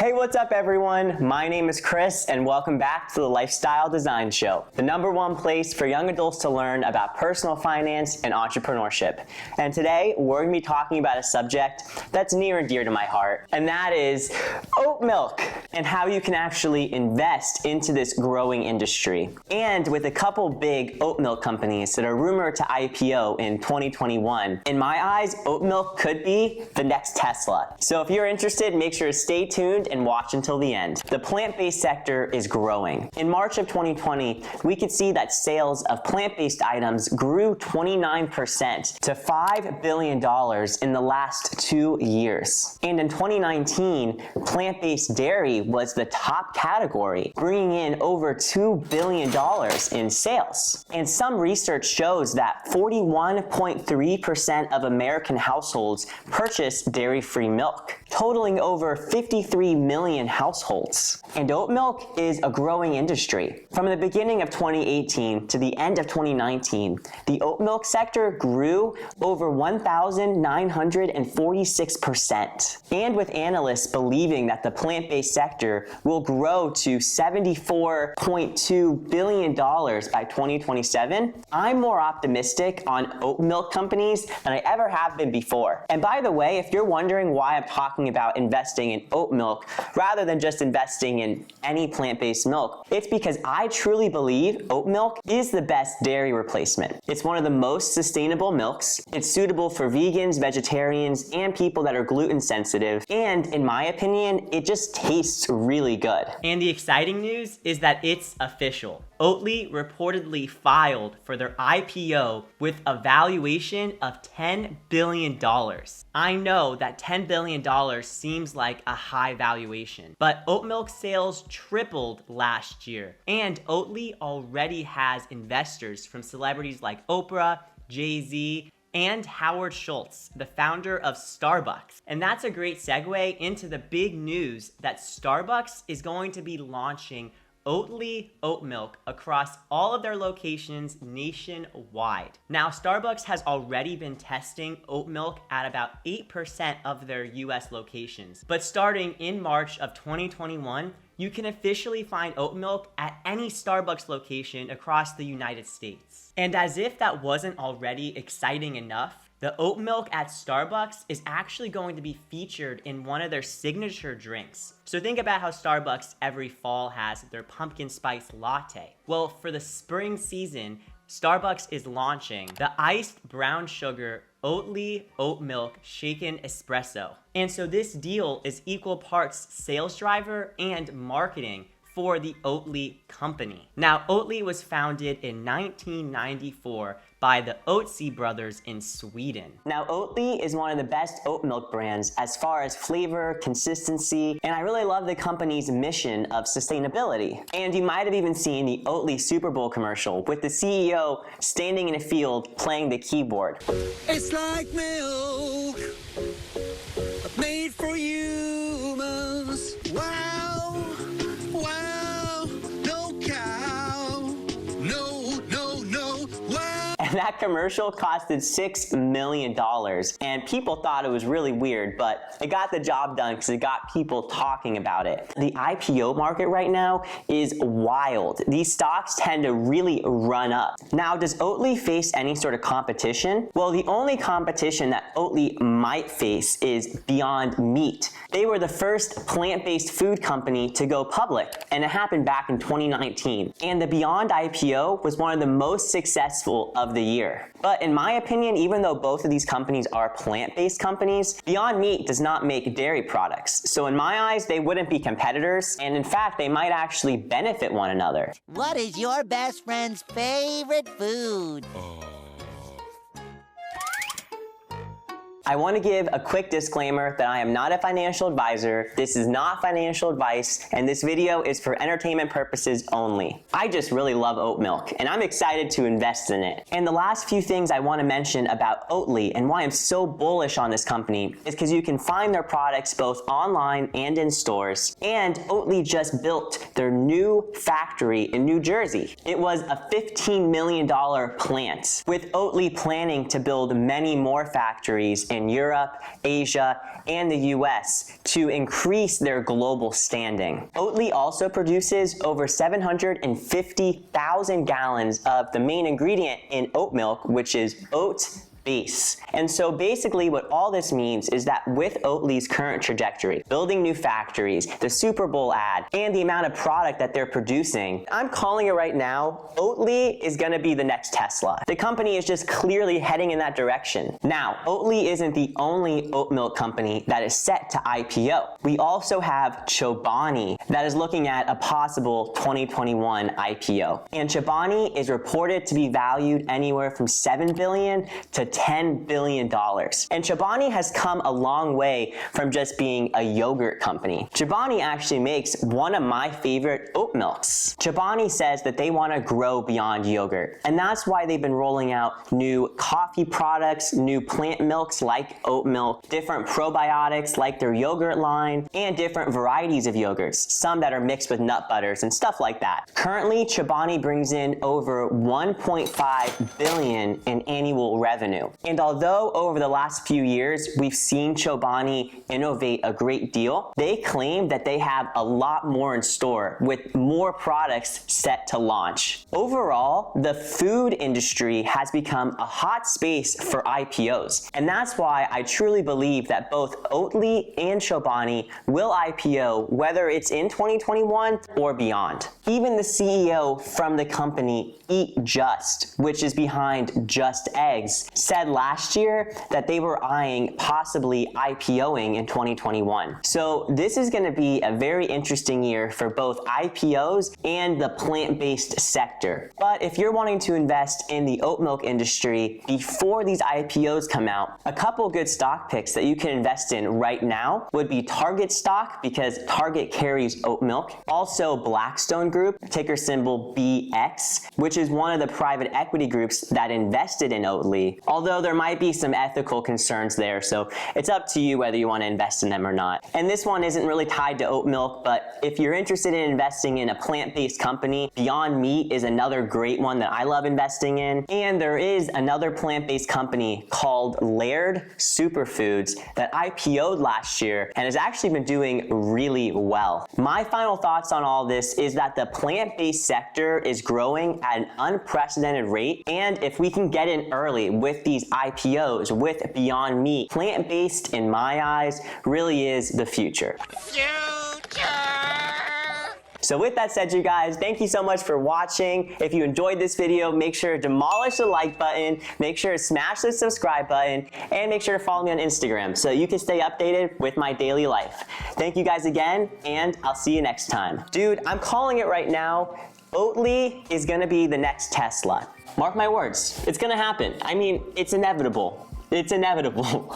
Hey, what's up everyone? My name is Chris and welcome back to the Lifestyle Design Show, the #1 place for young adults to learn about personal finance and entrepreneurship. And today we're going to be talking about a subject that's near and dear to my heart, and that is oat milk and how you can actually invest into this growing industry. And with a couple big oat milk companies that are rumored to IPO in 2021, in my eyes, oat milk could be the next Tesla. So if you're interested, make sure to stay tuned and watch until the end. The plant-based sector is growing. In March of 2020, we could see that sales of plant-based items grew 29% to $5 billion in the last 2 years. And in 2019, plant-based dairy was the top category, bringing in over $2 billion in sales. And some research shows that 41.3% of American households purchase dairy-free milk, totaling over 53 million households. And oat milk is a growing industry. From the beginning of 2018 to the end of 2019, the oat milk sector grew over 1,946%. And with analysts believing that the plant-based sector will grow to $74.2 billion by 2027, I'm more optimistic on oat milk companies than I ever have been before. And by the way, if you're wondering why I'm talking about investing in oat milk rather than just investing in any plant-based milk, it's because I truly believe oat milk is the best dairy replacement. It's one of the most sustainable milks. It's suitable for vegans, vegetarians, and people that are gluten sensitive. And in my opinion, it just tastes really good. And the exciting news is that it's official. Oatly reportedly filed for their IPO with a valuation of $10 billion. I know that $10 billion seems like a high valuation, but oat milk sales tripled last year. And Oatly already has investors from celebrities like Oprah, Jay-Z, and Howard Schultz, the founder of Starbucks. And that's a great segue into the big news that Starbucks is going to be launching Oatly oat milk across all of their locations nationwide. Now, Starbucks has already been testing oat milk at about 8% of their US locations. But starting in March of 2021, you can officially find oat milk at any Starbucks location across the United States. And as if that wasn't already exciting enough, the oat milk at Starbucks is actually going to be featured in one of their signature drinks. So think about how Starbucks every fall has their pumpkin spice latte. Well, for the spring season, Starbucks is launching the iced brown sugar Oatly oat milk shaken espresso. And so this deal is equal parts sales driver and marketing for the Oatly company. Now, Oatly was founded in 1994 by the Ötzi brothers in Sweden. Now, Oatly is one of the best oat milk brands as far as flavor, consistency, and I really love the company's mission of sustainability. And you might have even seen the Oatly Super Bowl commercial with the CEO standing in a field playing the keyboard. It's like milk, made for humans. Wow, wow, no cow, no, wow. And that commercial costed $6 million. And people thought it was really weird, but it got the job done because it got people talking about it. The IPO market right now is wild. These stocks tend to really run up. Now, does Oatly face any sort of competition? Well, the only competition that Oatly might face is Beyond Meat. They were the first plant-based food company to go public, and it happened back in 2019. And the Beyond IPO was one of the most successful of the year. But in my opinion, even though both of these companies are plant-based companies, Beyond Meat does not make dairy products. So in my eyes, they wouldn't be competitors, and in fact, they might actually benefit one another. What is your best friend's favorite food? I want to give a quick disclaimer that I am not a financial advisor, this is not financial advice, and this video is for entertainment purposes only. I just really love oat milk, and I'm excited to invest in it. And the last few things I want to mention about Oatly and why I'm so bullish on this company is because you can find their products both online and in stores, and Oatly just built their new factory in New Jersey. It was a $15 million plant, with Oatly planning to build many more factories in Europe, Asia, and the US to increase their global standing. Oatly also produces over 750,000 gallons of the main ingredient in oat milk, which is oat base. And so basically what all this means is that with Oatly's current trajectory, building new factories, the Super Bowl ad, and the amount of product that they're producing, I'm calling it right now, Oatly is gonna be the next Tesla. The company is just clearly heading in that direction. Now, Oatly isn't the only oat milk company that is set to IPO. We also have Chobani that is looking at a possible 2021 IPO. And Chobani is reported to be valued anywhere from $7 billion to $10 billion. And Chobani has come a long way from just being a yogurt company. Chobani actually makes one of my favorite oat milks. Chobani says that they want to grow beyond yogurt. And that's why they've been rolling out new coffee products, new plant milks like oat milk, different probiotics like their yogurt line, and different varieties of yogurts, some that are mixed with nut butters and stuff like that. Currently, Chobani brings in over $1.5 billion in annual revenue. And although over the last few years we've seen Chobani innovate a great deal, they claim that they have a lot more in store with more products set to launch. Overall, the food industry has become a hot space for IPOs. And that's why I truly believe that both Oatly and Chobani will IPO, whether it's in 2021 or beyond. Even the CEO from the company Eat Just, which is behind Just Eggs, said last year that they were eyeing possibly IPOing in 2021. So this is going to be a very interesting year for both IPOs and the plant-based sector. But if you're wanting to invest in the oat milk industry before these IPOs come out, a couple good stock picks that you can invest in right now would be Target stock, because Target carries oat milk. Also Blackstone Group, ticker symbol BX, which is one of the private equity groups that invested in Oatly. Although there might be some ethical concerns there, so it's up to you whether you want to invest in them or not. And this one isn't really tied to oat milk, but if you're interested in investing in a plant-based company, Beyond Meat is another great one that I love investing in. And there is another plant-based company called Laird Superfoods that IPO'd last year and has actually been doing really well. My final thoughts on all this is that the plant-based sector is growing at an unprecedented rate, and if we can get in early with these IPOs, with Beyond Meat, plant-based, in my eyes, really is the future. So with that said, you guys, thank you so much for watching. If you enjoyed this video, make sure to demolish the like button, make sure to smash the subscribe button, and make sure to follow me on Instagram so you can stay updated with my daily life. Thank you guys again, and I'll see you next time. Dude, I'm calling it right now. Oatly is gonna be the next Tesla. Mark my words, it's gonna happen. I mean, it's inevitable. It's inevitable.